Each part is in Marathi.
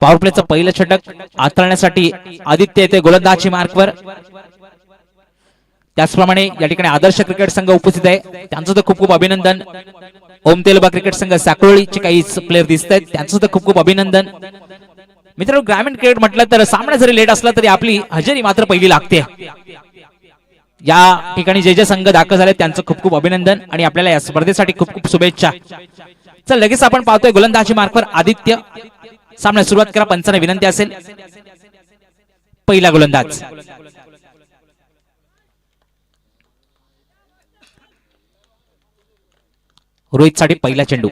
पॉवर प्लेचं पहिलं षटक हाताळण्यासाठी आदित्य येते गोलंदाजी मार्कवर। त्याचप्रमाणे या ठिकाणी आदर्श क्रिकेट संघ उपस्थित आहे, त्यांचं तर खूप खूप अभिनंदन। ओम तेलबा क्रिकेट संघ साकोळीचे काही प्लेयर दिसत आहेत, त्यांचं तर खूप खूप अभिनंदन। मित्रांनो, ग्रामीण क्रिकेट म्हटलं तर सामना जरी लेट असला तरी आपली हजेरी मात्र पहिली लागते। या ठिकाणी जे जे संघ दाखल झाले त्यांचं खूप खूप अभिनंदन आणि आपल्याला या स्पर्धेसाठी खूप खूप शुभेच्छा। चल लगेच आपण पाहतोय गोलंदाजी मार्कवर आदित्य। सामन्यास सुरुवात करा, पंचांना विनंती असेल। पहिला गोलंदाज रोहित साठी पहिला चेंडू।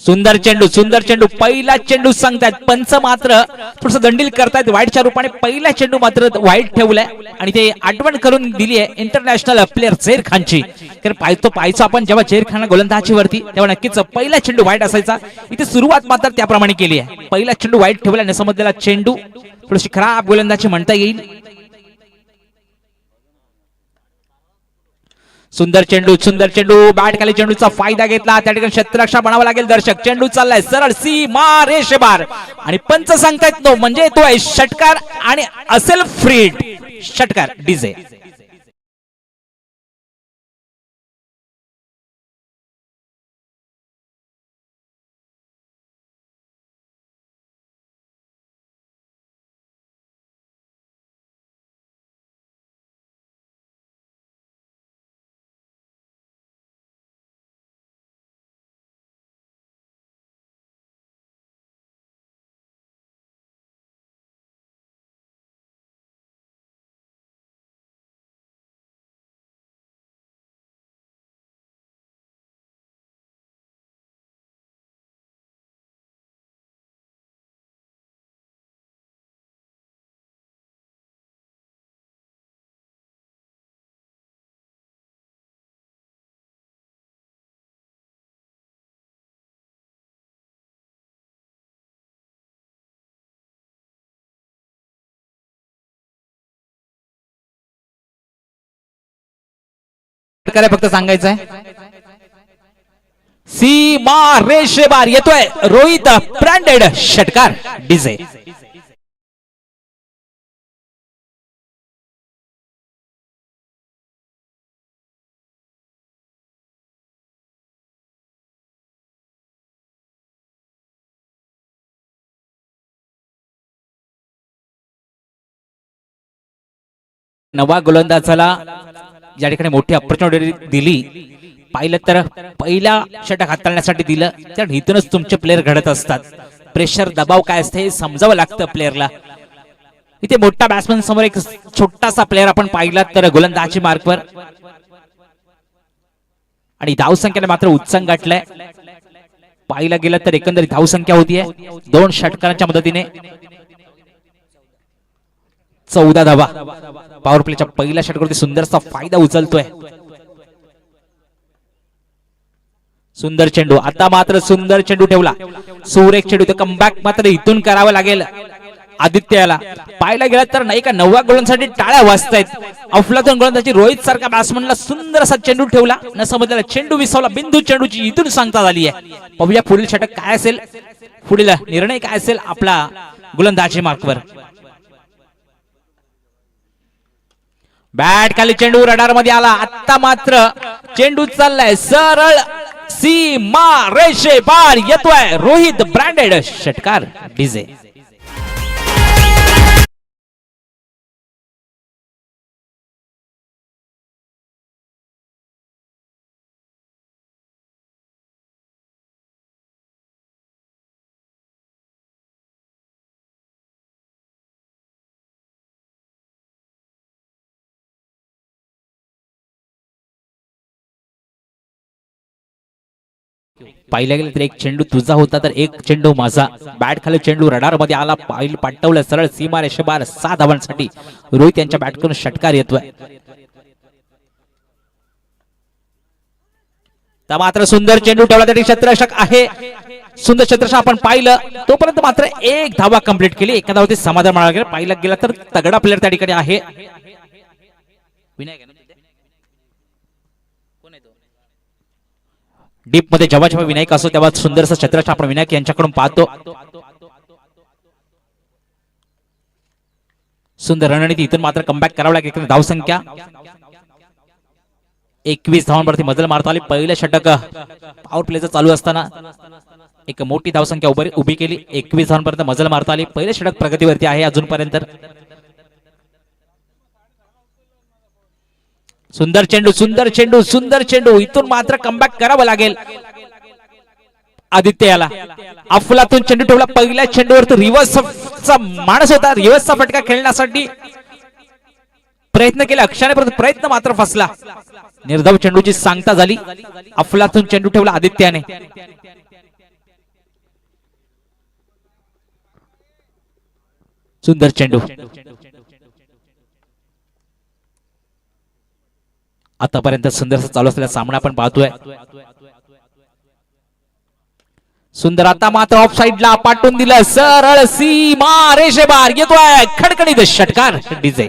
सुंदर चेंडू पहिला चेंडू सांगतात पंच मात्र थोडस दंडील करतायत वाईटच्या रूपाने। पहिला चेंडू मात्र वाईट ठेवलाय आणि ते आठवण करून दिली आहे इंटरनॅशनल प्लेअर झहीर खानची। कारण पाहायचो आपण जेव्हा झहीर खान गोलंदाजीवरती तेव्हा नक्कीच पहिला चेंडू वाईट असायचा। इथे सुरुवात मात्र त्याप्रमाणे केली आहे, पहिला चेंडू वाईट ठेवला, न समजलेला चेंडू थोडीशी खराब गोलंदाजी म्हणता येईल। सुंदर चेंडू बॅट खाली चेंडूचा फायदा घेतला, त्या ठिकाणी क्षेत्ररक्षण बनावं लागेल दर्शक। चेंडू चाललाय सरळ सीमा रेषेबार आणि पंच सांगतायत नो म्हणजे तो आहे षटकार आणि असेल फ्री षटकार डीजे। फक्त सांगायचं आहे सीमा रेषेबार येतोय रोहित ब्रँडेड षटकार डीजे। नवा गोलंदाजाला या ठिकाणी मोठी अपॉर्च्युनिटी दिली, पाहिलं तर पहिला षटक हाताळण्यासाठी दिलं, तर इथूनच तुमचे प्लेयर घडत असतात। प्रेशर दबाव काय असते हे समजावं लागतं प्लेयरला। इथे मोठा बॅट्समन समोर एक छोटासा प्लेयर आपण पाहिला तर गोलंदाजी मार्कवर आणि धावसंख्येने मात्र उत्साह गाठलाय। पाहिला गेलं तर एकंदरीत धावसंख्या होतीये 2 षटकारांच्या मदतीने 14 धावा। पॉवर प्लेच्या पहिल्या षटकावरती सुंदरसा फायदा उचलतोय। सुंदर चेंडू, आता मात्र सुंदर चेंडू ठेवला, सुरेख चेंडू। तर कमबॅक मात्र इथून करावं लागेल आदित्याला। पाहायला गेलं तर नाही का 9व्या गोलंदाजीसाठी टाळ्या वाजतायत। अफलातून गोलंदाजी रोहित सारखा बॅट्समनला सुंदर असा चेंडू ठेवला, न समजलेला चेंडू विसवला। बिंदू चेंडूची इथून सांगता झाली आहे। पाहूया पुढील षटक काय असेल, पुढील निर्णय काय असेल आपला गोलंदाजी मार्कवर। बॅट खाली चेंडू रडार मध्ये आला, आता मात्र चेंडू चाललाय सरळ सीमा रेषेबार येतोय रोहित ब्रँडेड षटकार डीजे। पाहिला गेलं तर एक चेंडू तुझा होता तर एक चेंडू माझा। बॅट खाली चेंडू रडार मध्ये आला, पाहिल पाठवलं सरळ सीमा रेषेबार 6 धावांसाठी रोहित यांच्या बॅटकडून षटकार येतोय। तर मात्र सुंदर चेंडू ठेवला, तरी क्षेत्ररक्षक आहे, सुंदर क्षेत्ररक्षक आपण पाहिलं तोपर्यंत मात्र 1 धावा कंप्लीट केली। एका धावावरती समाधान मानावं लागेल। पाहिला गेला तर तगडा प्लेअर त्या ठिकाणी आहे विनायक डीप मध्ये जेव्हा जेव्हा विनायक असो तेव्हा सुंदरसं क्षेत्ररक्षण आपण विनायक यांच्याकडून पाहतो. सुंदर रणनीती. इथून मात्र कमबॅक करावं लागेल. धावसंख्या 21 धावांवरती मजल मारता आली. पहिलं षटक पॉवर प्लेचं चालू असताना एक मोठी धावसंख्या उभी केली. 21 धावांपर्यंत मजल मारता आली. पहिलं षटक प्रगतीवरती आहे अजूनपर्यंत. सुंदर चेंडू, सुंदर चेंडू, सुंदर चेंडू. इथून मात्र कमबॅक करावं लागेल आदित्य याला. अफलातून चेंडू ठेवला. पहिल्या चेंडूवरती रिव्हर्सचा माणूस होता. रिव्हर्सचा फटका खेळण्यासाठी प्रयत्न केला अक्षाने, परंतु प्रयत्न मात्र फसला. निर्धाव चेंडूची सांगता झाली. अफलातून चेंडू ठेवला आदित्याने. सुंदर चेंडू. आतापर्यंत सुंदर चालू असलेला सामना आपण पाहतोय. सुंदर आता मात्र ऑफ साइडला पाठवून दिलं. सरळ सीमा रेषेबार येतोय खडखडीत षटकार. डीजे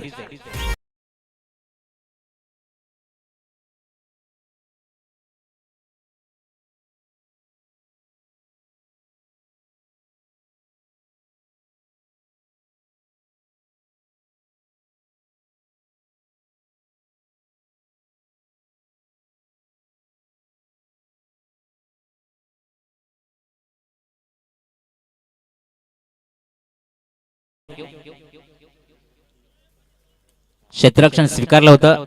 क्षेत्ररक्षण स्वीकारलं होतं.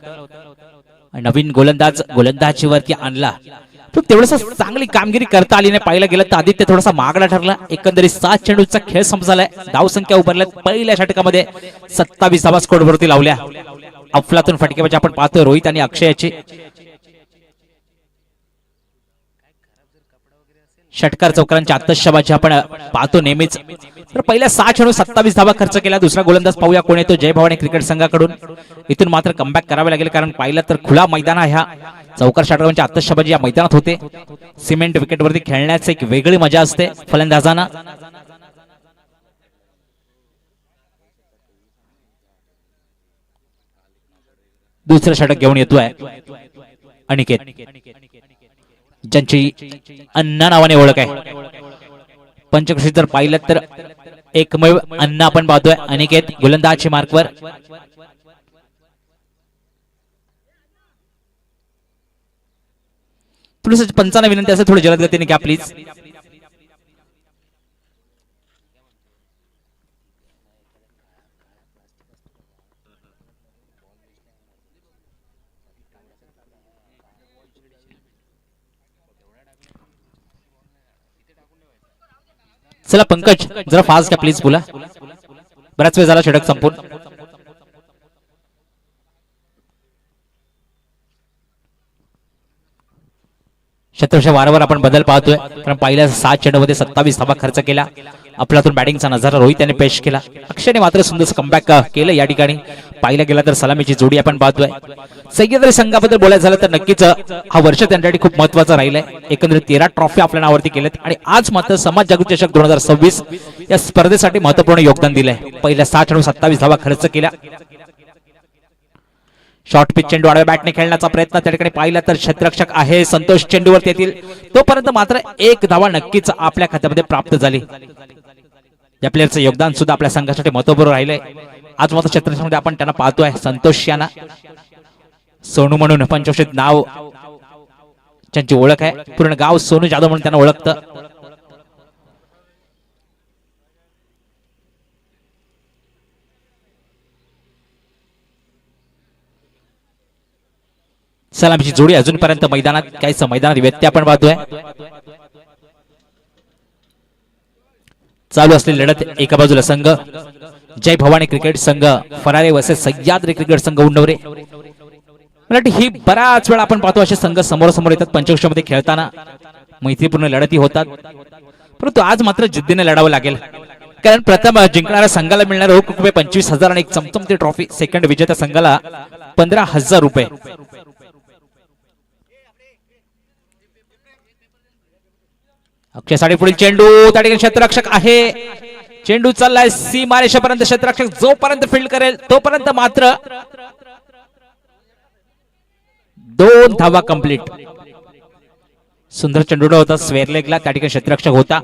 नवीन गोलंदाजी वरती आणला. तेवढंच चांगली कामगिरी करता आली नाही. पाहिलं गेलं तर आदित्य थोडासा मागला ठरला. एकंदरीत 7 चेंडूचा खेळ संपलाय. धावसंख्या उभारल्यात. पहिल्या षटकामध्ये 27 धावा स्कोर वरती लावल्या. अफलातून फटकेबाजी आपण पाहतोय रोहित आणि अक्षयाची. षटकार चौकारांच्या आत्तषबाजी आपण पाहतो नेहमीच. तर पहिल्या 6 चेंडू 27 धावा खर्च केला. दुसरा गोलंदाज पाहूया कोण येतो. जय भवानी क्रिकेट संघाकडून. इथून मात्र कमबॅक करावे लागेल, कारण पाहिलं तर खुला मैदान आहे. ह्या चौकार षटकांची आत्तषबाजी या मैदानात होते. सिमेंट विकेटवरती खेळण्याची एक वेगळी मजा असते फलंदाजांना. दुसरं षटक घेऊन येतोय अनिकेत, ज्यांची अण्णा नावाने ओळख आहे. पंचकृषीत जर पाहिलं तर एकमेव अण्णा आपण पाहतोय. अनिकेत गोलंदाजी मार्कवर. थोडस पंचांना विनंती असेल थोडी जलद गतीने घ्या प्लीज. चला पंकज जरा फास्ट घ्या प्लीज. बोला, बराच वेळ झाला षटक संपून. क्षेत्ररक्षण वारंवार आपण बदल पाहतोय, कारण पहिल्या 7 चेंडूमध्ये 27 धावा खर्च केला. आपल्यातून बॅटिंगचा नजारा रोहित याने पेश केला. अक्षयने मात्र सुंदर कमबॅक केलं या ठिकाणी. पाहिलं गेला तर सलामीची जोडी आपण पाहतोय. सह्याद्री संघाबद्दल बोलायचं झालं तर नक्कीच हा वर्ष त्यांच्यासाठी खूप महत्वाचा राहिलाय. एकंदरीत 13 ट्रॉफी आपल्या नावावरती केल्यात आणि आज मात्र समाज जागृती चषक 2026 या स्पर्धेसाठी महत्वपूर्ण योगदान दिलंय. पहिल्या 6 चेंडू 27 धावा खर्च केल्या. शॉर्ट पिच चेंडू आडव्या बॅटने खेळण्याचा प्रयत्न त्या ठिकाणी पाहिला तर क्षेत्ररक्षक आहे संतोष चेंडूवरती येतील. तोपर्यंत मात्र 1 धावा नक्कीच आपल्या खात्यामध्ये प्राप्त झाली. या प्लेयरचं योगदान सुद्धा आपल्या संघासाठी महत्वपूर्ण राहिलंय. आज मात्र क्षेत्ररक्षणामध्ये आपण त्यांना पाहतोय. संतोष यांना सोनू म्हणून पंचकृषीत नाव त्यांची ओळख आहे. पूर्ण गाव सोनू जाधव म्हणून त्यांना ओळखतं. सलामीची जोडी अजूनपर्यंत मैदानात काहीच मैदानात व्यत्यय आपण पाहतोय. चालू असलेली लढत एका बाजूला संघ जय भवानी क्रिकेट संघ फरारे वसे सह्याद्री क्रिकेट संघ उंडवरे. ही बराच वेळा आपण पाहतो असे संघ समोर समोर येतात. पंचकृषीमध्ये खेळताना मैत्रीपूर्ण लढती होतात, परंतु आज मात्र जिद्दीने लढावं लागेल, कारण प्रथम जिंकणाऱ्या संघाला मिळणार रोख रुपये 25,000 आणि एक चमचमती ट्रॉफी. सेकंड विजेत्या संघाला 15,000 रुपये. अक्षयसाठी पुढील चेंडू त्या ठिकाणी क्षेत्ररक्षक आहे. चेंडू चाललाय सीमारेषेपर्यंत. क्षेत्ररक्षक जोपर्यंत फील्ड करेल तोपर्यंत मात्र 2 धावा कंप्लीट. सुंदर चेंडू होता स्क्वेअर लेगला, त्या ठिकाणी क्षेत्ररक्षक होता.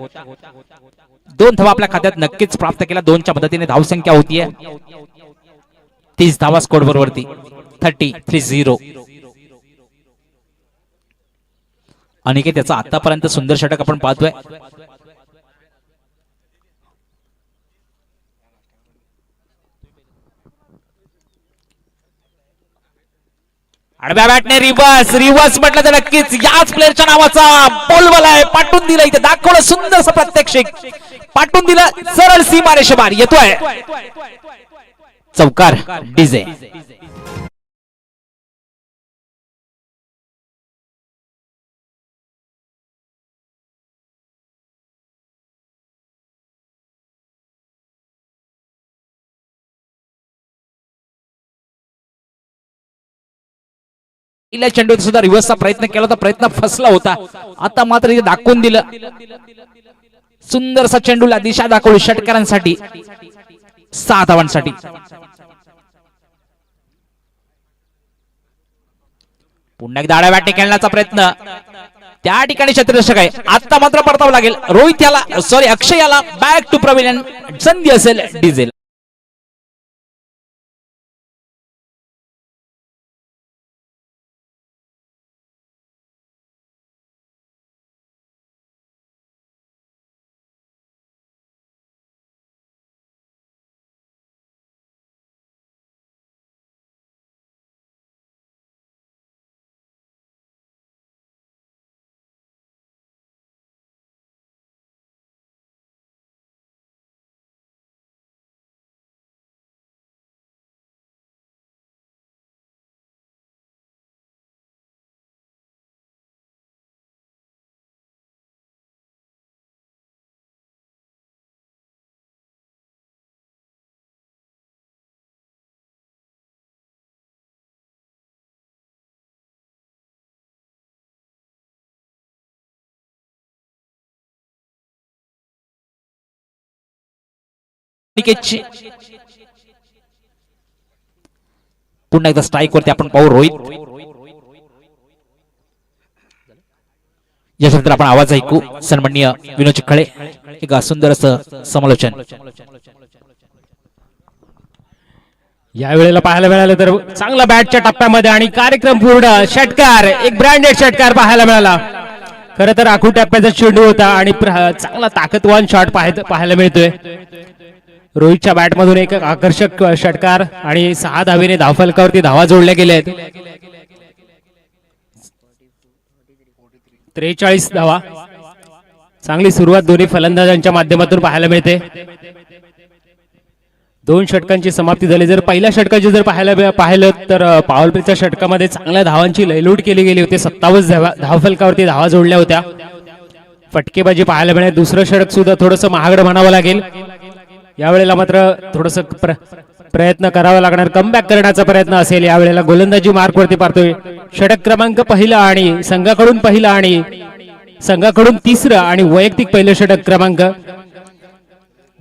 2 धावा आपल्या खात्यात नक्कीच प्राप्त केला. 2च्या मदतीने धावसंख्या होतीये 30 धावा स्कोर बरोबरती 30-30. अनिकेत त्याचा आतापर्यंत सुंदर षटक आपण पाहतोय. आडव्या बॅटने रिवर्स म्हटलं तर नक्कीच याच प्लेअरच्या नावाचा बोलवाला आहे. पाठवून दिलं इथे, दाखवलं सुंदरसं प्रात्यक्षिक, पाठवून दिलं सरळ सीमारेषेबाहेर येतोय चौकार. डीजे पहिल्या चेंडूत सुद्धा रिव्हर्सचा प्रयत्न केला होता, प्रयत्न फसला होता. आता मात्र इथे दाखवून दिलं सुंदरसा चेंडूला दिशा दाखवली षटकारांसाठी 6 धावांसाठी. पुन्हा एकदा आडव्या बॅटने खेळण्याचा प्रयत्न, त्या ठिकाणी क्षेत्ररक्षक आहे. आता मात्र परतावं लागेल रोहित याला, सॉरी अक्षय याला. बॅक टू प्रविलियन संधी असेल डिझेल. पुन्हा एकदा स्ट्राईक वरती आपण पाहू रोहित. याच्यानंतर आपण आवाज ऐकू सन्माननीय विनोद चिखळे, एक सुंदर असं समालोचन. या वेळेला पाहायला मिळालं तर चांगला बॅटच्या टप्प्यामध्ये आणि कार्यक्रम पूर्ण षटकार, एक ब्रँडेड षटकार पाहायला मिळाला. खरं तर आखू टप्प्याचा चेंडू होता आणि चांगला ताकदवान शॉट पाहायला मिळतोय. रोहितच्या बॅटमधून एक आकर्षक षटकार आणि 6 धावेने धावफलकावरती धावा जोडल्या गेल्या आहेत. 43 धावा. चांगली सुरुवात दोन्ही फलंदाजांच्या माध्यमातून पाहायला मिळते. 2 षटकांची समाप्ती झाली. जर पहिल्या षटकाची जर पाहिलं तर पॉवर प्लेच्या षटकामध्ये चांगल्या धावांची लयलूट केली गेली होती. 27 धावफलकावरती धावा जोडल्या होत्या. फटकेबाजी पाहायला मिळेल. दुसरं षटक सुद्धा थोडंसं महागडं म्हणावं लागेल. यावेळेला मात्र थोडंसं प्रयत्न करावा लागणार, कमबॅक करण्याचा प्रयत्न असेल. यावेळेला गोलंदाजी मार्कवरती पाहतोय. षटक क्रमांक पहिला आणि संघाकडून पहिला आणि संघाकडून तिसरं आणि वैयक्तिक पहिलं षटक क्रमांक.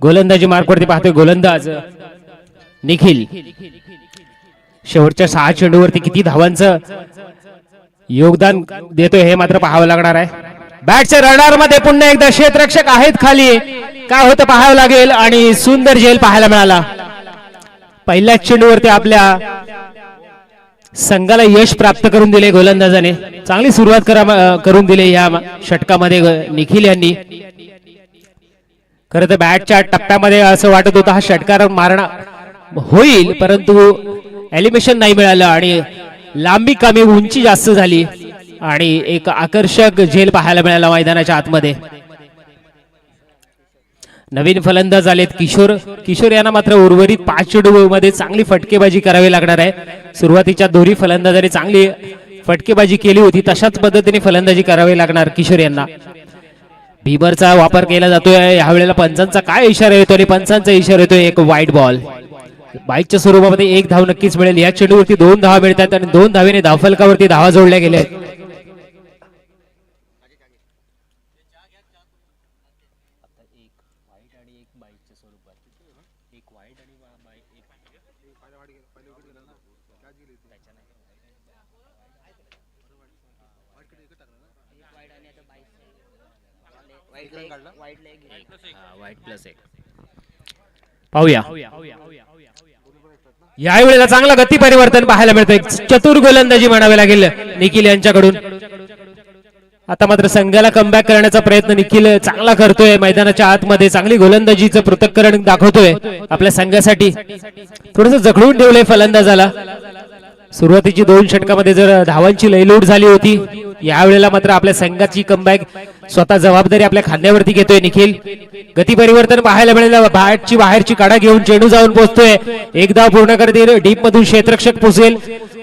गोलंदाजी मार्कवरती पाहतोय गोलंदाज निखिल. शेवटच्या 6 चेंडूवरती किती धावांचं योगदान देतोय हे मात्र पाहावं लागणार आहे. बॅटच्या रडार मध्ये पुन्हा एकदा क्षेत्ररक्षक आहेत खाली, काय होतं पाहावं लागेल. आणि सुंदर झेल पाहायला मिळाला. पहिल्याच चेंडूवरती आपल्या संघाला यश प्राप्त करून दिले गोलंदाजाने. चांगली सुरुवात करून दिली या षटकामध्ये निखिल यांनी. खरं तर बॅटच्या टप्प्यामध्ये असं वाटत होतं हा षटकार मारणं होईल, परंतु एलिमिनेशन नाही मिळालं आणि लांबी कमी, उंची जास्त झाली आणि एक आकर्षक झेल पाहायला मिळाला मैदानाच्या आतमध्ये. नवीन फलंदाज आलेत किशोर यांना मात्र उर्वरित 5 चेंडूमध्ये चांगली फटकेबाजी करावी लागणार आहे. सुरुवातीच्या दोन्ही फलंदाजांनी चांगली फटकेबाजी केली होती, तशाच पद्धतीने फलंदाजी करावी लागणार किशोर यांना. बिबरचा वापर केला जातोय. यावेळेला पंचांचा काय इशारा येतो आणि पंचांचा इशारा येतोय एक वाईट बॉल. बाईकच्या स्वरूपामध्ये 1 धाव नक्कीच मिळेल. या चेंडूवरती 2 धावा मिळतात आणि 2 धावेने धावफलकावरती धावा जोडल्या गेल्या आहेत. वाईट प्लस एक पाहूया यावेळेला चांगला गती परिवर्तन पाहायला मिळतंय. चतुर गोलंदाजी म्हणावी लागेल निखिल यांच्याकडून. आता मात्र संघाला कमबॅक करण्याचा प्रयत्न निखिल चांगला करतोय. मैदानाच्या आतमध्ये चांगली गोलंदाजीचं पृथक्करण दाखवतोय आपल्या संघासाठी. थोडस जखडून ठेवलंय फलंदाजाला. सुरुवातीची 2 षटकामध्ये जर धावांची लयलूट झाली होती, यावेळेला मात्र आपल्या संघाची कमबॅक स्वतः जबाबदारी आपल्या खांद्यावरती घेतोय निखिल. गती परिवर्तन पाहायला मिळेल. बाहेरची काढा घेऊन चेंडू जाऊन पोहोचतोय. 1 धाव पूर्ण करतील. डीप मधून क्षेत्ररक्षक पोहोचेल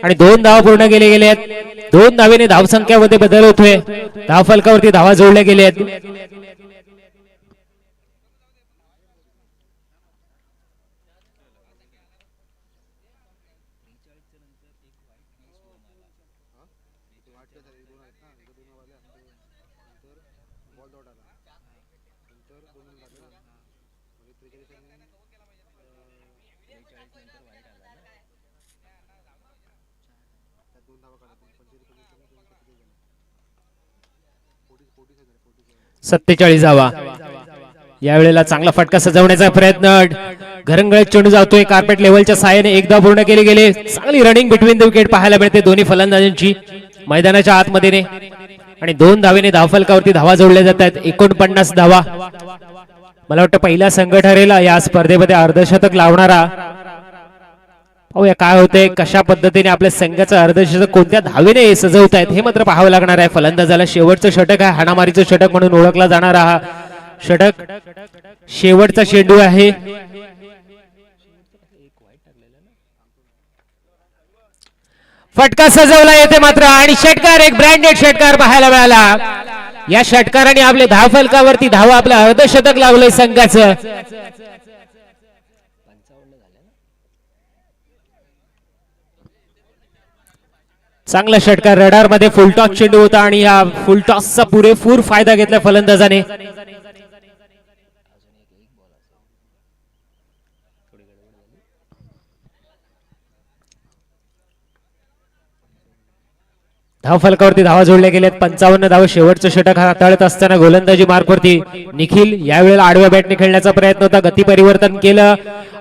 आणि 2 धाव पूर्ण गेले आहेत. 2 धावेने धावसंख्यामध्ये बदल होतोय. धाव फलकावरती धावा जोडल्या गेल्या आहेत. सत्तेचाळीस धावा. यावेळेला चांगला फटका सजवण्याचा प्रयत्न. घरंगळत चेंडू जातोय. कार्पेट लेवलच्या साहाय्याने 1 धाव पूर्ण केली गेले. चांगली रनिंग बिटवीन द विकेट पाहायला मिळते दोन्ही फलंदाजांची मैदानाच्या आतमध्ये. आणि 2 धावेने धावफलकावरती धावा जोडल्या जात आहेत. 49 धावा. मला वाटतं पहिला संघ ठरेल या स्पर्धेमध्ये अर्धशतक लावणारा. पाहूया काय होतंय, कशा पद्धतीने आपल्या संघाचं अर्धशतक कोणत्या धावेने सजवतायत हे मात्र पाहावं लागणार आहे फलंदाजाला. शेवटचं षटक आहे. हाणामारीचं षटक म्हणून ओळखला जाणारा हा षटक. शेवटचा चेंडू आहे. फटका सजवला येते मात्र आणि षटकार, एक ब्रँडेड षटकार पाहायला मिळाला. या षटकाराने आपले धावफलकावरती धावा आपलं अर्धशतक लावलंय संघाचं. चांगला षटकार. रडार मध्ये फुलटॉस चेंडू होता आणि या फुलटॉसचा पुरेपूर फायदा घेतला फलंदाजाने. धाव फलकावरती धावा जोडल्या गेल्यात. 55 धावा. शेवटचं षटक हाताळत असताना गोलंदाजी मार्कवरती निखिल. यावेळेला आडव्या बॅटने खेळण्याचा प्रयत्न होता. गती परिवर्तन केलं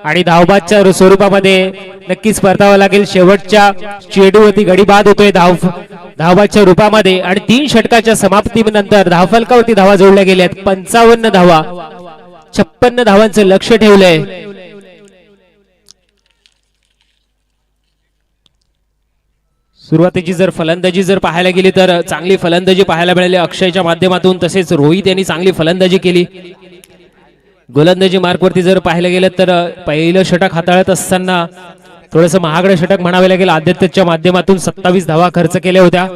आणि धावबादच्या स्वरूपामध्ये नक्कीच परतावं लागेल. शेवटच्या चेंडूवरती गडी बाद होतोय धावबादच्या रूपामध्ये. आणि 3 षटकाच्या समाप्तीनंतर धावफलकावरती धावा जोडल्या गेल्यात. 55 धावा. 56 धावांचं लक्ष ठेवलंय. सुरुवातीची जर फलंदाजी जर पाहायला गेली तर चांगली फलंदाजी पाहायला मिळाली अक्षयच्या माध्यमातून. तसेच रोहित यांनी चांगली फलंदाजी केली. गोलंदाजी मार्कवरती जर पाहायला गेलं तर पहिलं षटक हाताळत असताना थोडंसं महागडं षटक म्हणावे लागेल. आदित्यच्या माध्यमातून 27 धावा खर्च केल्या होत्या.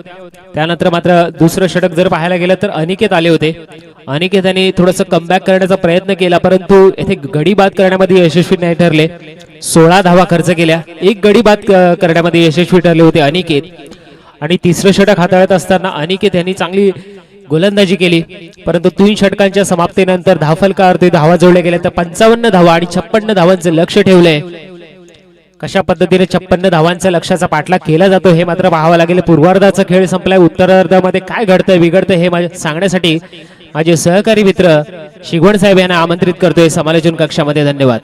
त्यानंतर मात्र दुसरं षटक जर पाहायला गेलं तर अनिकेत आले होते. अनिकेत यांनी थोडंसं कमबॅक करण्याचा प्रयत्न केला परंतु येथे गडी बाद करण्यामध्ये यशस्वी नाही ठरले. 16 धावा खर्च केल्या. 1 गडी बाद करण्यामध्ये यशस्वी ठरले होते अनिकेत. आणि तिसरं षटक हाताळत असताना अनिकेत यांनी चांगली गोलंदाजी केली परंतु 3 षटकांच्या समाप्तीनंतर धावफलकावरती धावा जोडल्या गेल्या. तर 55 धावा आणि 56 धावांचं लक्ष ठेवलंय. कशा पद्धतीने 56 धावांच्या लक्ष्याचा पाठलाग केला जातो हे मात्र पाहावं लागेल. पूर्वार्धाचा खेळ संपलाय. उत्तरार्धामध्ये काय घडतंय बिघडतंय हे सांगण्यासाठी माझे सहकारी मित्र शिगवण साहेब यांना आमंत्रित करतोय समालोचन कक्षामध्ये. धन्यवाद.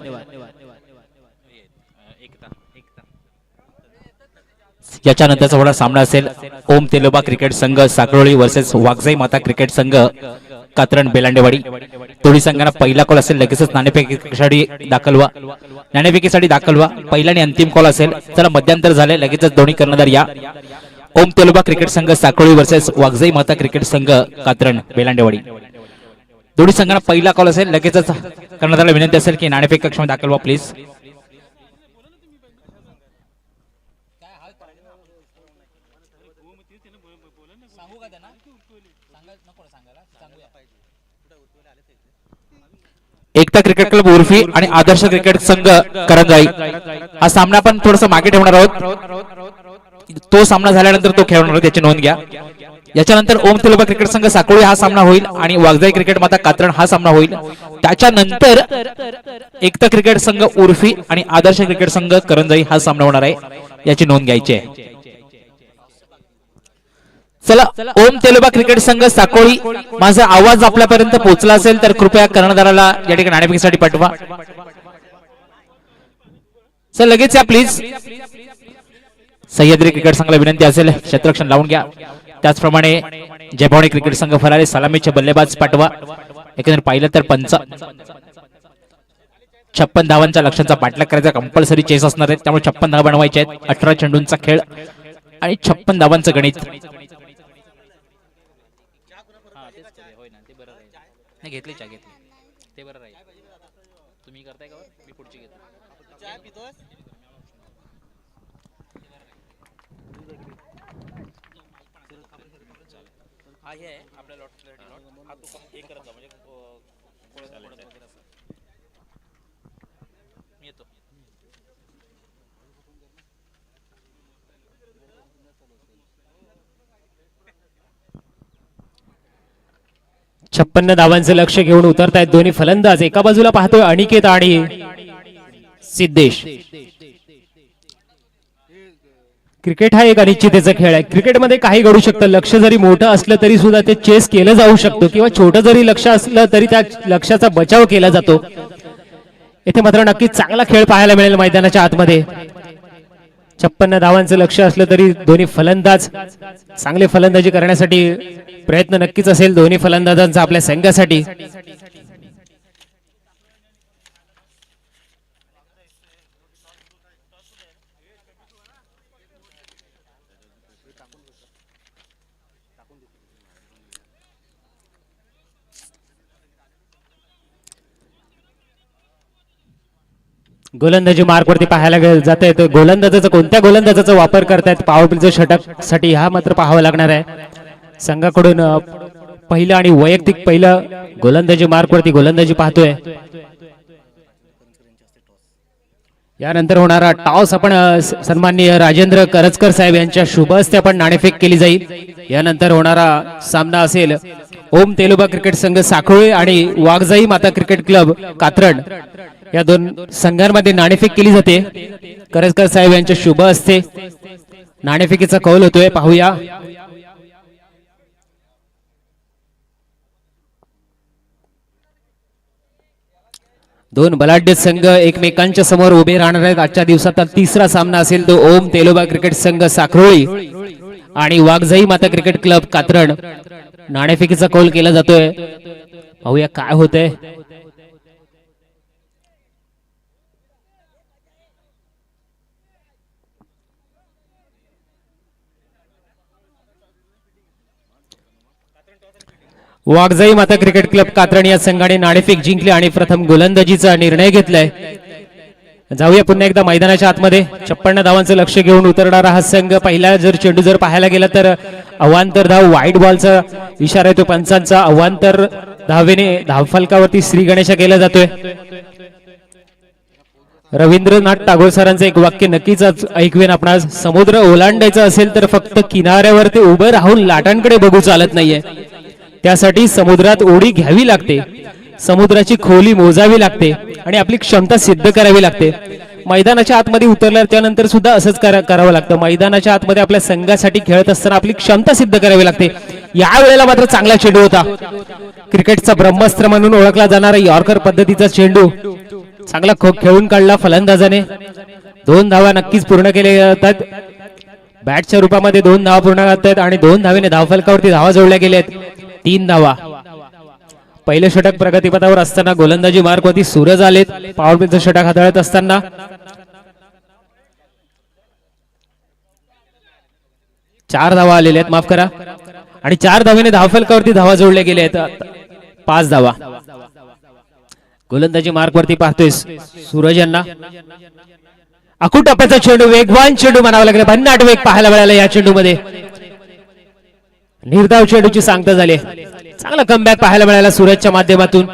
याच्यानंतरचा होणारा सामना असेल ओम तेलोबा क्रिकेट संघ साकरोळी वर्सेस वाघजाई माता क्रिकेट संघ कात्रण बेलांडेवाडी. दोन्ही संघांना पहिला कॉल असेल. लगेचच नाणेफेकीसाठी दाखल व्हा. नाणेफेकीसाठी दाखल व्हा. पहिला आणि अंतिम कॉल असेल. चला मध्यंतर झाले. लगेचच दोन्ही कर्णधार या. ओम तेलोबा क्रिकेट संघ साकरोळी वर्सेस वाघजाई माता क्रिकेट संघ कात्रण बेलांडेवाडी. दोन्ही संघांना पहिला कॉल असेल. लगेचच कर्णधाराला विनंती असेल की नाणेफेक कक्षामध्ये दाखल व्हा please. Ekta cricket club Urfi आणि आदर्श क्रिकेट संघ करंजाई हा सामना पण थोडासा मागे ठेवणार आहोत. तो सामना झाल्यानंतर तो खेळणार आहोत याची नोंद घ्या. याच्यानंतर ओम तेलोबा क्रिकेट संघ साकोळी हा सामना होईल आणि वाघजाई क्रिकेट माता कात्रण हा सामना होईल. त्याच्यानंतर एकता क्रिकेट संघ उर्फी आणि आदर्श क्रिकेट संघ करंजाई हा सामना होणार आहे याची नोंद घ्यायची आहे. चला ओम तेलुबा क्रिकेट संघ साकोळी, माझा आवाज आपल्यापर्यंत पोहोचला असेल तर कृपया कर्णधाराला या ठिकाणी नाणेफेकीसाठी पाठवा. चल लगेच या प्लीज. सह्याद्री क्रिकेट संघाला विनंती असेल क्षेत्ररक्षण लावून घ्या. त्याचप्रमाणे जयभवानी क्रिकेट संघ फरारी सलामीचे बल्लेबाज पाठवा. एकंदर पाहिलं तर 56 धावांच्या लक्ष्यांचा पाठलाग करायचा कंपल्सरी चेस असणार आहे, त्यामुळे 56 धावा बनवायचे आहेत. 18 चेंडूंचा खेळ आणि 56 धावांचं गणित. घेतली ते बरं राहील. तुम्ही करताय का मी पुढची घेतो. आपल्या लॉट हा तू हे करत जा म्हणजे मी येतो. छप्पन्न धावांचं लक्ष घेऊन उतरतायत दोन्ही फलंदाज. एका बाजूला पाहतोय अनिकेत आणि सिद्धेश. क्रिकेट हा एक अनिश्चिततेचा खेळ आहे. क्रिकेटमध्ये काही घडू शकतं. लक्ष जरी मोठं असलं तरी सुद्धा ते चेस केलं जाऊ शकतं किंवा छोटं जरी लक्ष असलं तरी त्या लक्ष्याचा बचाव केला जातो. येथे मात्र नक्कीच चांगला खेळ पाहायला मिळेल मैदानाच्या आतमध्ये. 56 धावांचं लक्ष असलं तरी दोन्ही फलंदाज चांगले फलंदाजी करण्यासाठी प्रयत्न नक्कीच असेल दोन्ही फलंदाजांचा आपल्या संघासाठी. गोलंदाजी मार्कवरती पाहायला जात आहे. गोलंदाजाचा कोणत्या गोलंदाजाचा वापर करतायत पॉवर प्लेच्या षटकासाठी हा मात्र पाहावं लागणार आहे. संघाकडून पहिलं आणि वैयक्तिक पहिलं गोलंदाजी मार्कवरती गोलंदाजी पाहतोय. यानंतर होणारा टॉस आपण सन्माननीय राजेंद्र करजकर साहेब यांच्या शुभ हस्ते आपण नाणेफेक केली जाईल. यानंतर होणारा सामना असेल ओम तेलुबा क्रिकेट संघ साखोळे आणि वाघजाई माता क्रिकेट क्लब कात्रड या दोन संघांमध्ये नाणेफेक केली जाते. करजकर साहेब यांच्या शुभ हस्ते नाणेफेकीचा कौल होतोय. पाहूया. दोन बलाढ्य संघ एकमेकांच्या समोर उभे राहणार आहेत. आजच्या दिवसाचा तिसरा सामना असेल तो ओम तेलुबा क्रिकेट संघ साखरोळी आणि वाघजाई माता क्रिकेट क्लब कात्रड. नाणेफेकीचा कौल केला जातोय. पाहूया काय होतंय. वाघजाई माता क्रिकेट क्लब कात्रणी या संघाने नाणेफेक जिंकली आणि प्रथम गोलंदाजीचा निर्णय घेतलाय. जाऊया पुन्हा एकदा मैदानाच्या आतमध्ये. 56 धावांचं लक्ष घेऊन उतरणारा हा संघ. पहिला जर चेंडू जर पाहायला गेला तर अवांतर धाव व्हाईट बॉलचा इशारा येतो पंचांचा. अवांतर धावेने धावफलकावरती श्री गणेशा केला जातोय. रवींद्रनाथ टागोर सरांचं एक वाक्य नक्कीच ऐकवेन आपणास. समुद्र ओलांडायचा असेल तर फक्त किनाऱ्यावरती उभं राहून लाटांकडे बघू चालत नाहीये. त्यासाठी समुद्रात उडी घ्यावी लागते, समुद्राची खोली मोजावी लागते आणि आपली क्षमता सिद्ध करावी लागते. मैदानाच्या आतमध्ये उतरल्यावर त्यानंतर सुद्धा असंच करावं लागतं. मैदानाच्या आतमध्ये आपल्या संघासाठी खेळत असताना आपली क्षमता सिद्ध करावी लागते. या वेळेला मात्र चांगला चेंडू होता. क्रिकेटचा ब्रह्मास्त्र म्हणून ओळखला जाणारा यॉर्कर पद्धतीचा चेंडू चांगला खेळून काढला फलंदाजाने. 2 धावा नक्कीच पूर्ण केल्या जातात. बॅटच्या रूपामध्ये 2 धावा पूर्ण करतात आणि 2 धावेने धावफलकावरती धावा जोडल्या गेल्या आहेत. 3 धावा. पहिले षटक प्रगतीपथावर असताना गोलंदाजी मार्कवरती सूरज आलेत. पॉवर प्लेचं षटक हाताळत असताना 4 धावा आलेल्या आहेत, माफ करा. आणि 4 धावेने धावफलकावरती धावा जोडल्या गेल्या आहेत. 5 धावा. गोलंदाजी मार्कवरती पाहतोय सूरज यांना. अखूट टप्प्याचा चेंडू, वेगवान चेंडू म्हणावा लागेल. भन्नाट वेग पाहायला मिळाला या चेंडूमध्ये. निर्धाव चेंडूची सांगता झाली. चांगला कमबॅक पाहायला मिळाला सूरजच्या माध्यमातून.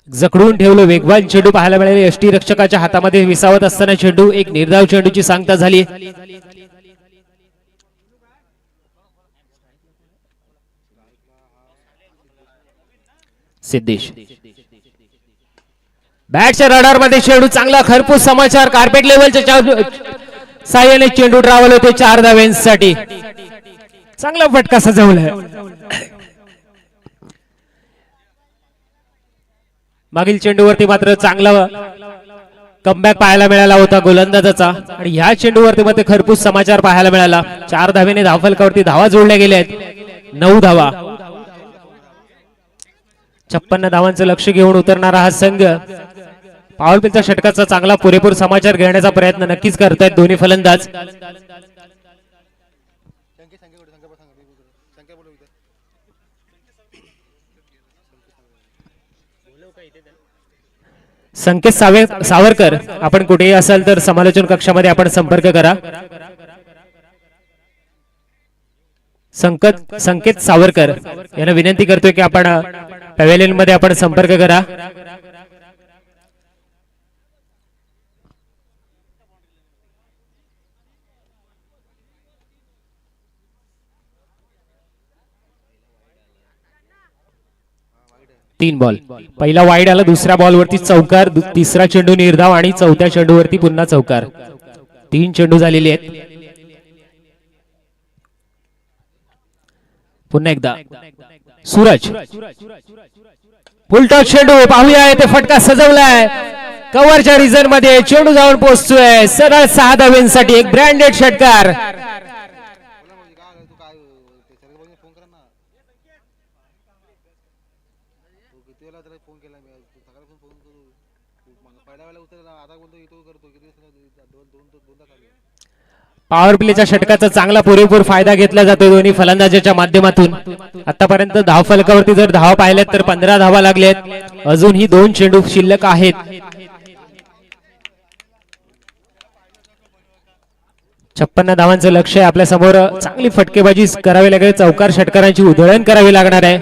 जखडून ठेवलं वेगवान चेंडू पाहायला मिळाले. यष्टी रक्षकाच्या हातामध्ये विसावत असताना चेंडू एक निर्धाव चेंडूची सांगता झाली. सिद्धेश बॅटच्या रडार मध्ये चेंडू चांगला खरपूस समाचार. कार्पेट लेवलच्या साह्याने चेंडू ट्रॅव्हल होते 4 धाव्यांसाठी. चांगला फटका सजवलाय. मागील चेंडूवरती मात्र चांगला कमबॅक पाहायला मिळाला होता गोलंदाजाचा आणि ह्या चेंडूवरती मध्ये खरपूस समाचार पाहायला मिळाला. 4 धावेने धावफलकावरती धावा जोडल्या गेल्या आहेत. 9 धावा. 56 धावांचं लक्ष घेऊन उतरणारा हा संघ पॉवर प्लेच्या षटकाचा चांगला पुरेपूर समाचार घेण्याचा प्रयत्न नक्कीच करतायत दोन्ही फलंदाज. संकेत सावरकर, आपण कुठेही असाल तर समालोचन कक्षामध्ये आपण संपर्क करा. संकेत सावरकर यांना विनंती करतोय की आपण पॅव्हेलियन मध्ये आपण संपर्क करा. तीन बॉल. पहिला वाईड आला, दुसऱ्या बॉलवरती चौकार, तिसरा चेंडू निर्धाव आणि चौथ्या चेंडूवरती पुन्हा चौकार. 3 चेंडू झालेले आहेत. पुन्हा एकदा सूरज, फुलटॉस चेंडू पाहूया. ते फटका सजवलाय कव्हरच्या रिझन मध्ये, चेंडू जाऊन पोहोचतोय सरळ 6 धावेंसाठी. एक ब्रँडेड षटकार. पॉवर प्लेच्या षटकाचा चांगला पुरेपूर फायदा घेतला जातो दोन्ही फलंदाजाच्या माध्यमातून. आतापर्यंत धावफलकावरती जर धावा पाहिल्यात तर 15 धावा लागल्यात. अजूनही 2 चेंडू शिल्लक आहेत. छप्पन्न धावांचं लक्ष आहे आपल्या समोर. चांगली फटकेबाजी करावी लागेल. चौकार षटकारांची उधळण करावी लागणार आहे.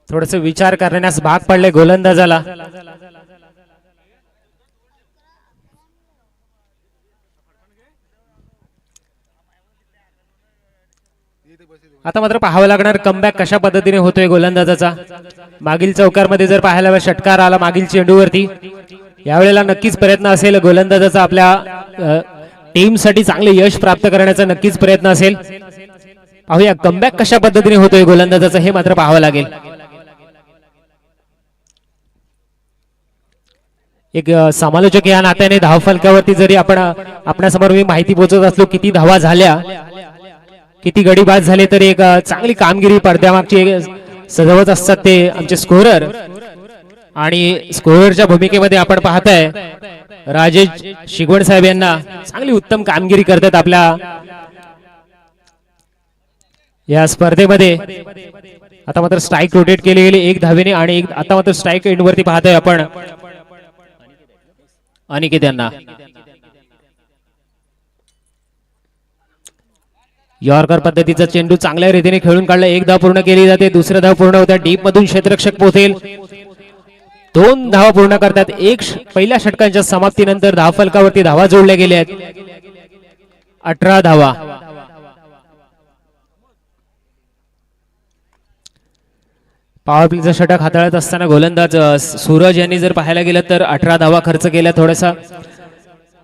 थोडस विचार करण्यास भाग पडले गोलंदाजाला. आता मात्र पाहावं लागणार कमबॅक कशा पद्धतीने होतोय गोलंदाजाचा. मागील चौकारमध्ये जर पाहायला षटकार आला मागील चेंडूवरती, यावेळेला नक्कीच प्रयत्न असेल गोलंदाजाचा आपल्या टीमसाठी चांगले यश प्राप्त करण्याचा नक्कीच प्रयत्न असेल. पाहूया कमबॅक कशा पद्धतीने होतोय गोलंदाजाचा, हे मात्र पाहावं लागेल. एक समालोचक या नात्याने धावफलकावरती जरी आपण आपल्यासमोर मी माहिती पोहोचत असलो किती धावा झाल्या, किती गडी बाद झाले, तरी एक चांगली कामगिरी पडद्यामागची सजवत असतात ते आमचे स्कोरर. आणि स्कोररच्या भूमिकेमध्ये आपण पाहताय राजेश शिगवण साहेब यांना चांगली उत्तम कामगिरी करतात आपल्या या स्पर्धेमध्ये. आता मात्र स्ट्राईक रोटेट केली गेली 1 धावेने आणि आता मात्र स्ट्राईक एंड वरती पाहतोय आपण अनिकेत यांना. यॉर्कर पद्धतीचा चेंडू चांगल्या रीतीने खेळून काढला. 1 धाव पूर्ण केली जाते, दुसरा धाव पूर्ण होत्या. डीप मधून क्षेत्ररक्षक पोहोचेल. 2 धावा पूर्ण करतात. पहिल्या षटकांच्या समाप्तीनंतर धावफलकावरती धावा जोडल्या गेल्या आहेत. 18 धावा. पॉवर प्लेचा षटक हाताळत असताना गोलंदाज सूरज यांनी जर पाहायला गेलं तर 18 धावा खर्च केल्या. थोडासा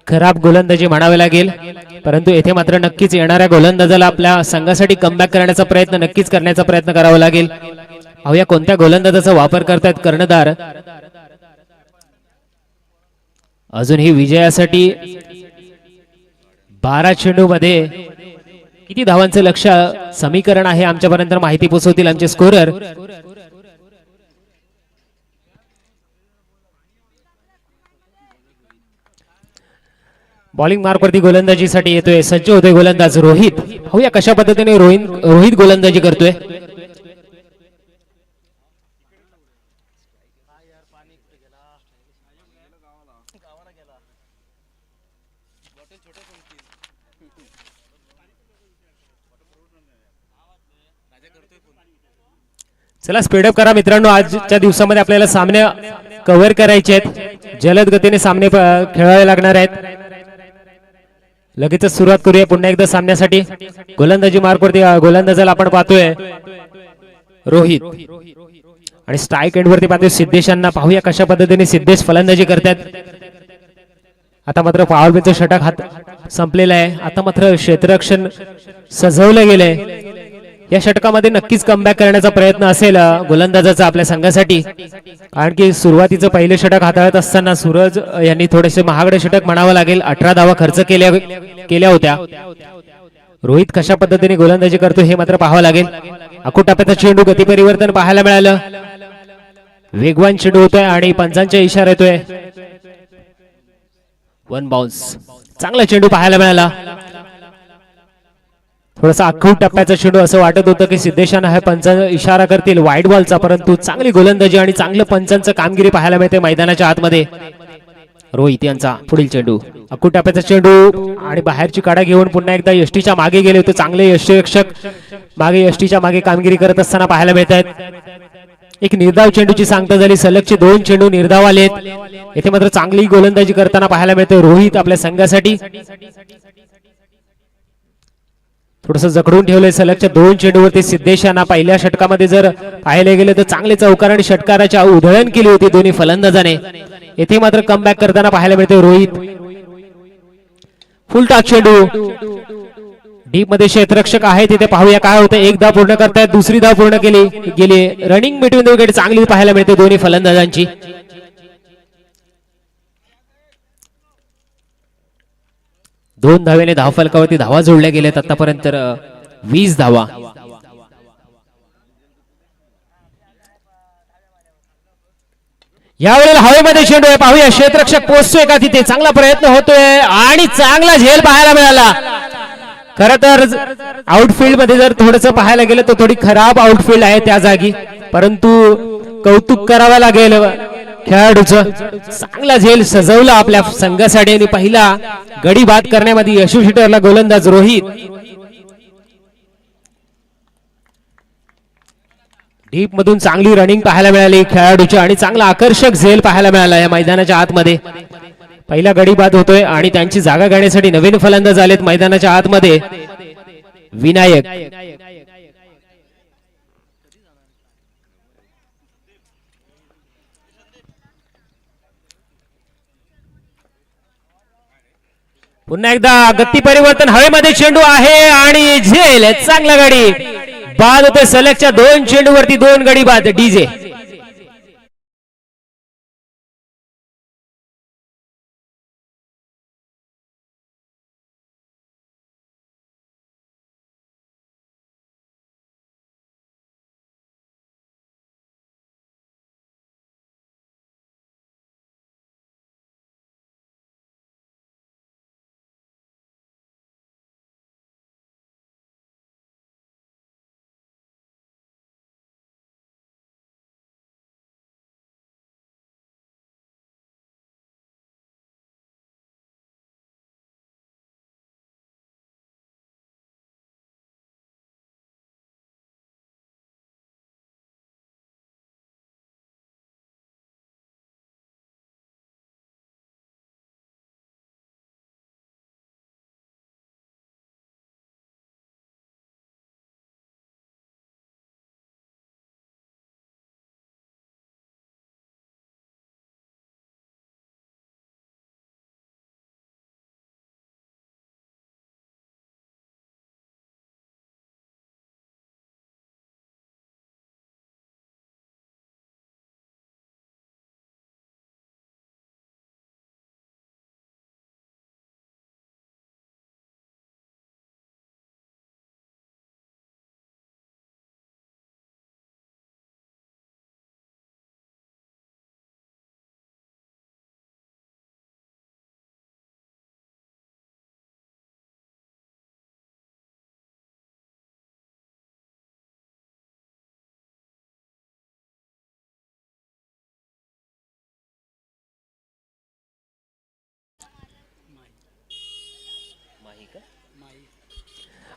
खराब गोलंदाजी म्हणावे लागेल, परंतु येथे मात्र नक्कीच येणाऱ्या गोलंदाजाला आपल्या संघासाठी कमबॅक करण्याचा प्रयत्न नक्कीच करण्याचा प्रयत्न करावा लागेल. पाहूया कोणत्या गोलंदाजाचा वापर करतायत कर्णधार. अजूनही विजयासाठी 12 चेंडू मध्ये किती धावांचं लक्ष समीकरण आहे आमच्यापर्यंत माहिती पोहोचवतील आमचे स्कोरर. बॉलिंग मार्कवरती गोलंदाजीसाठी येतोय, सज्ज होतोय गोलंदाज रोहित. पाहूया कशा पद्धतीने रोहित गोलंदाजी करतोय. चला स्पीडअप करा मित्रांनो. आजच्या दिवसामध्ये आपल्याला सामने कव्हर करायचे आहेत. जलद गतीने सामने खेळावे लागणार आहेत. लगेचच सुरुवात करूया पुन्हा एकदा सामन्यासाठी. गोलंदाजी मार्कवरती गोलंदाजाला आपण पाहतोय रोहित आणि स्ट्राईक एंड वरती पाहतोय सिद्धेश यांना. पाहूया कशा पद्धतीने सिद्धेश फलंदाजी करतात. आता मात्र पॉवर प्लेचं षटक हात संपलेलं आहे. आता मात्र क्षेत्ररक्षण सजवलं गेलंय. या षटकामध्ये नक्कीच कमबॅक करण्याचा प्रयत्न असेल गोलंदाजाचा आपल्या संघासाठी, कारण की सुरुवातीचं पहिले षटक हाताळत असताना सूरज यांनी थोडेसे महागडे षटक म्हणावं लागेल. 18 धावा खर्च केल्या होत्या. रोहित कशा पद्धतीने गोलंदाजी करतो हे मात्र पाहावं लागेल. अकुट टप्प्याचा चेंडू गती परिवर्तन पाहायला मिळालं. वेगवान चेंडू होतोय आणि पंचांचा इशारा येतोय. One bounce. चांगला चेंडू पाहायला मिळाला. थोडासा अखूट टप्प्याचा चेंडू असं वाटत होतं की सिद्धेशान हा पंचांचा इशारा करतील व्हाईट बॉलचा, परंतु चांगली गोलंदाजी आणि चांगलं पंचांचं कामगिरी पाहायला मिळते मैदानाच्या आतमध्ये. रोहित यांचा पुढील चेंडू, अखूट टप्प्याचा चेंडू आणि बाहेरची काढा घेऊन पुन्हा एकदा यष्टीच्या मागे गेले होते. चांगले यष्टीरक्षक मागे यष्टीच्या मागे कामगिरी करत असताना पाहायला मिळत आहेत. एक निर्धाव चेंडूची सांगता झाली. सलगचे 2 चेंडू निर्धाव आलेत. येथे मात्र चांगली गोलंदाजी करताना पाहायला मिळते रोहित आपल्या संघासाठी. थोडस जखडून ठेवलंय सलगच्या 2 चेंडूवरती सिद्धेश यांना. पहिल्या षटकामध्ये जर पाहिले गेले तर चांगले चौकार आणि षटकाराची उधळण केली होती दोन्ही फलंदाजाने. येथे मात्र कमबॅक करताना पाहायला मिळते रोहित. फुल टॉस चेंडू डीप मध्ये क्षेत्ररक्षक आहे तिथे पाहूया काय होतं. एक धाव पूर्ण करतायत, दुसरी धाव पूर्ण केली गेली. रनिंग बिटवीन द विकेट चांगली पाहायला मिळते दोन्ही फलंदाजांची. 2 धावेने धावफलकावरती धावा जोडल्या गेल्यात आतापर्यंत 20 धावा. यावेळेला हवेमध्ये चेंडू आहे, पाहूया क्षेत्ररक्षक पोहोचतोय का तिथे. चांगला प्रयत्न होतोय आणि चांगला झेल पाहायला मिळाला. खर तर आउटफील्ड मध्ये जर थोडस पाहायला गेलं तर थोडी खराब आउटफील्ड आहे त्या जागी, परंतु कौतुक करावं लागेल खेळाडूचं. चांगला झेल सजवला आपल्या संघासाठी आणि पहिला गडी बाद करण्यामध्ये यशस्वी ठरला गोलंदाज रोहित. डीप मधून चांगली रनिंग पाहायला मिळाली खेळाडूची आणि चांगला आकर्षक झेल पाहायला मिळाला या मैदानाच्या आतमध्ये. पहिला गडी बाद होतोय आणि त्यांची जागा घेण्यासाठी नवीन फलंदाज आलेत मैदानाच्या आतमध्ये. विनायक पुन्हा एकदा गती परिवर्तन. हवेमध्ये चेंडू आहे आणि झेल. चांगला गडी बाद होते. सलगच्या 2 चेंडूवरती 2 गडी बाद. डीजे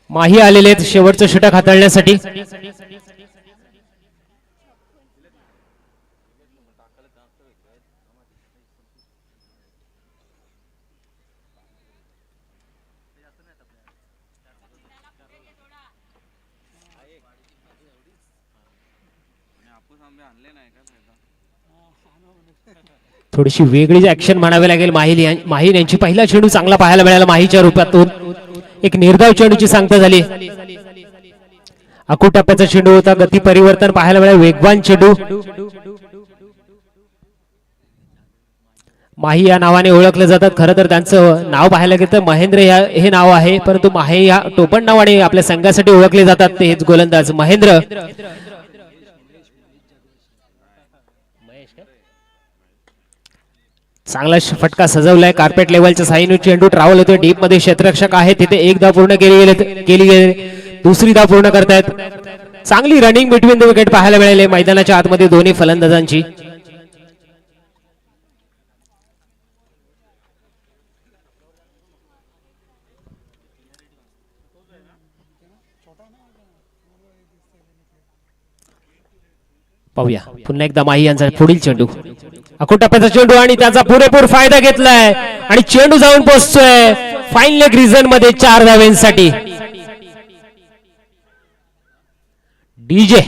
माही आलेले आहेत शेवटचं षटक हाताळण्यासाठी. आंबे आणले नाही का थोडीशी वेगळी ऍक्शन म्हणावी लागेल. माहीन यांची पहिला चेंडू चांगला पाहायला मिळाला माहीच्या रूपातून. एक निर्धाव चेंडूची सांगता झाली. आखू टप्प्याचा चेंडू होता. गती परिवर्तन पाहायला मिळालं. वेगवान चेंडू. माही या नावाने ओळखले जातात. खरं तर त्यांचं नाव पाहायला गेलं तर महेंद्र हे नाव आहे, परंतु माही या टोपण नावाने आपल्या संघासाठी ओळखले जातात. ते हेच गोलंदाज महेंद्र. चांगला फटका सजवलाय. कार्पेट लेवलच्या साईन चेंडू ट्रॅव्हल होते. डीप मध्ये क्षेत्ररक्षक आहे तिथे एक धाव पूर्ण केली गेली. दुसरी धाव पूर्ण करतायत. चांगली रनिंग बिटवीन द विकेट पाहायला मिळाले मैदानाच्या आतमध्ये दोन्ही फलंदाजांची. पाहूया पुन्हा एकदा माही यांचा पुढील चेंडू. आखून टप्प्याचा चेंडू आणि त्याचा पुरेपूर फायदा घेतलाय आणि चेंडू जाऊन पोहोचतोय फाईन लेग रिझन मध्ये 4 धावांसाठी. डीजे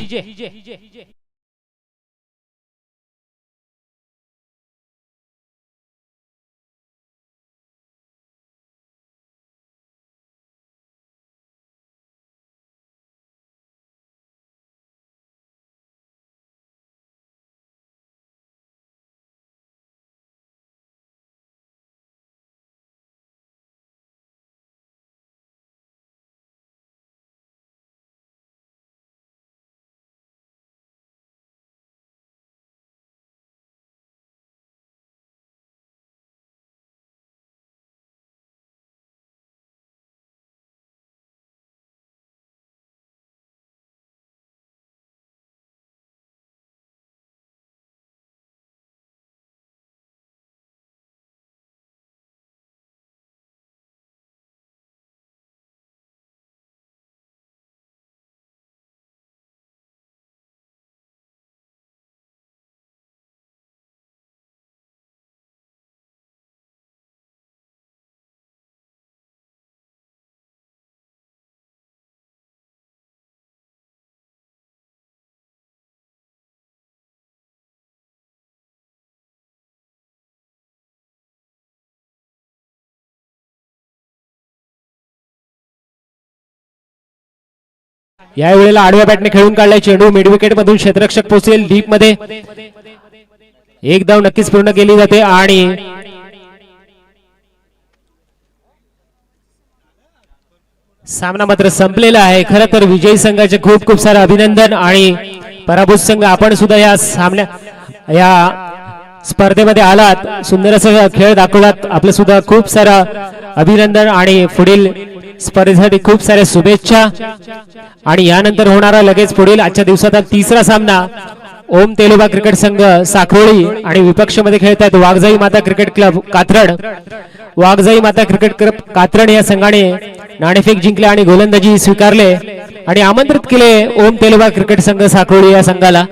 या वेळेला आडव्या बॅटने खेळून काढलाय चेंडू. मिड विकेट मधून क्षेत्ररक्षक पोहोचेल. डीप मध्ये एक धाव नक्कीच पूर्ण केली जाते आणि सामना मात्र संपलेला आहे. खरं तर विजयी संघाचे खूप खूप सारे अभिनंदन आणि पराभूत संघ आपण सुद्धा या स्पर्धेमध्ये आलात. सुंदर असा खेळ दाखवलात. आपलं सुद्धा खूप सारा अभिनंदन आणि पुढील स्पर्धेसाठी खूप साऱ्या शुभेच्छा. आणि यानंतर होणारा लगेच पुढील आजच्या दिवसाचा तिसरा सामना ओम तेलोबा क्रिकेट संघ साखरोळी आणि विपक्ष मध्ये खेळतात वाघजाई माता क्रिकेट क्लब कात्रड. वाघजाई माता क्रिकेट क्लब कात्रड या संघाने नाणेफेक जिंकले आणि गोलंदाजी स्वीकारले आणि आमंत्रित केले ओम तेलोबा क्रिकेट संघ साखरोळी या संघाला.